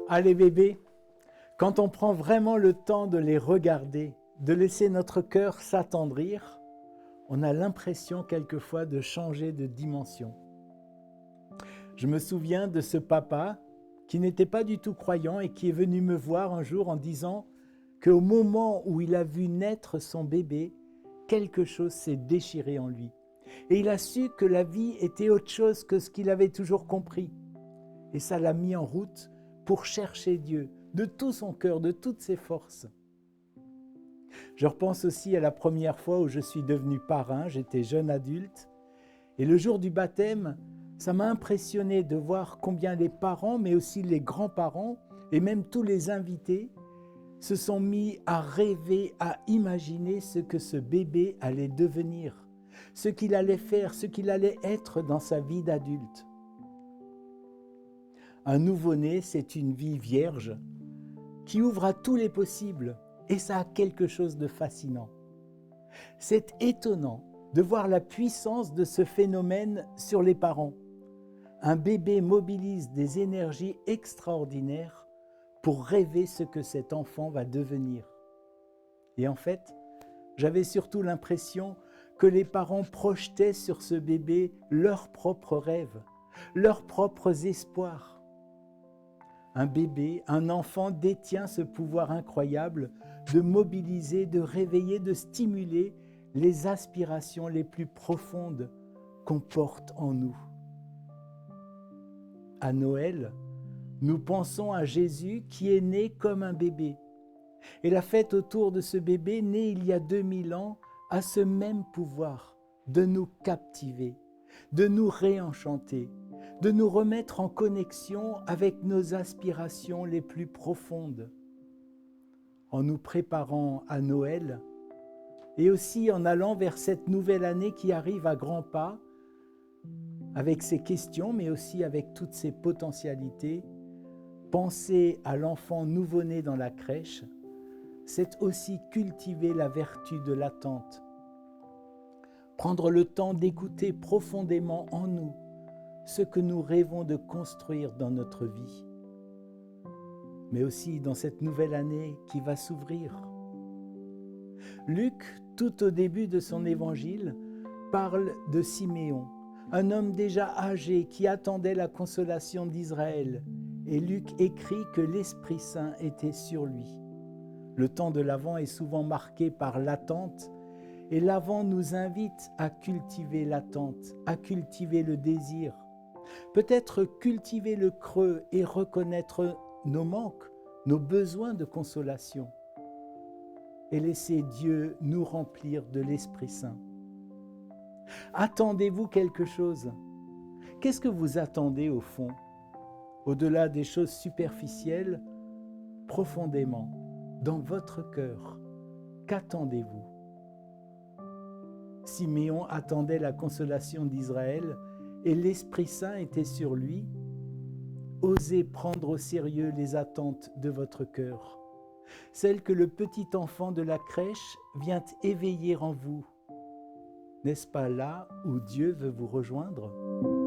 Ah, les bébés, quand on prend vraiment le temps de les regarder, de laisser notre cœur s'attendrir, on a l'impression quelquefois de changer de dimension. Je me souviens de ce papa qui n'était pas du tout croyant et qui est venu me voir un jour en disant qu'au moment où il a vu naître son bébé, quelque chose s'est déchiré en lui. Et il a su que la vie était autre chose que ce qu'il avait toujours compris. Et ça l'a mis en route pour chercher Dieu de tout son cœur, de toutes ses forces. Je repense aussi à la première fois où je suis devenu parrain, j'étais jeune adulte, et le jour du baptême, ça m'a impressionné de voir combien les parents, mais aussi les grands-parents, et même tous les invités, se sont mis à rêver, à imaginer ce que ce bébé allait devenir, ce qu'il allait faire, ce qu'il allait être dans sa vie d'adulte. Un nouveau-né, c'est une vie vierge qui ouvre à tous les possibles et ça a quelque chose de fascinant. C'est étonnant de voir la puissance de ce phénomène sur les parents. Un bébé mobilise des énergies extraordinaires pour rêver ce que cet enfant va devenir. Et en fait, j'avais surtout l'impression que les parents projetaient sur ce bébé leurs propres rêves, leurs propres espoirs. Un bébé, un enfant détient ce pouvoir incroyable de mobiliser, de réveiller, de stimuler les aspirations les plus profondes qu'on porte en nous. À Noël, nous pensons à Jésus qui est né comme un bébé. Et la fête autour de ce bébé né il y a 2000 ans a ce même pouvoir de nous captiver, de nous réenchanter, de nous remettre en connexion avec nos aspirations les plus profondes. En nous préparant à Noël et aussi en allant vers cette nouvelle année qui arrive à grands pas, avec ses questions mais aussi avec toutes ses potentialités, penser à l'enfant nouveau-né dans la crèche, c'est aussi cultiver la vertu de l'attente. Prendre le temps d'écouter profondément en nous ce que nous rêvons de construire dans notre vie, mais aussi dans cette nouvelle année qui va s'ouvrir. Luc, tout au début de son évangile, parle de Siméon, un homme déjà âgé qui attendait la consolation d'Israël, et Luc écrit que l'Esprit Saint était sur lui. Le temps de l'Avent est souvent marqué par l'attente, et l'Avent nous invite à cultiver l'attente, à cultiver le désir, peut-être cultiver le creux et reconnaître nos manques, nos besoins de consolation, et laisser Dieu nous remplir de l'Esprit Saint. Attendez-vous quelque chose? Qu'est-ce que vous attendez au fond? Au-delà des choses superficielles, profondément, dans votre cœur, qu'attendez-vous? Siméon attendait la consolation d'Israël et l'Esprit Saint était sur lui. Osez prendre au sérieux les attentes de votre cœur, celles que le petit enfant de la crèche vient éveiller en vous. N'est-ce pas là où Dieu veut vous rejoindre ?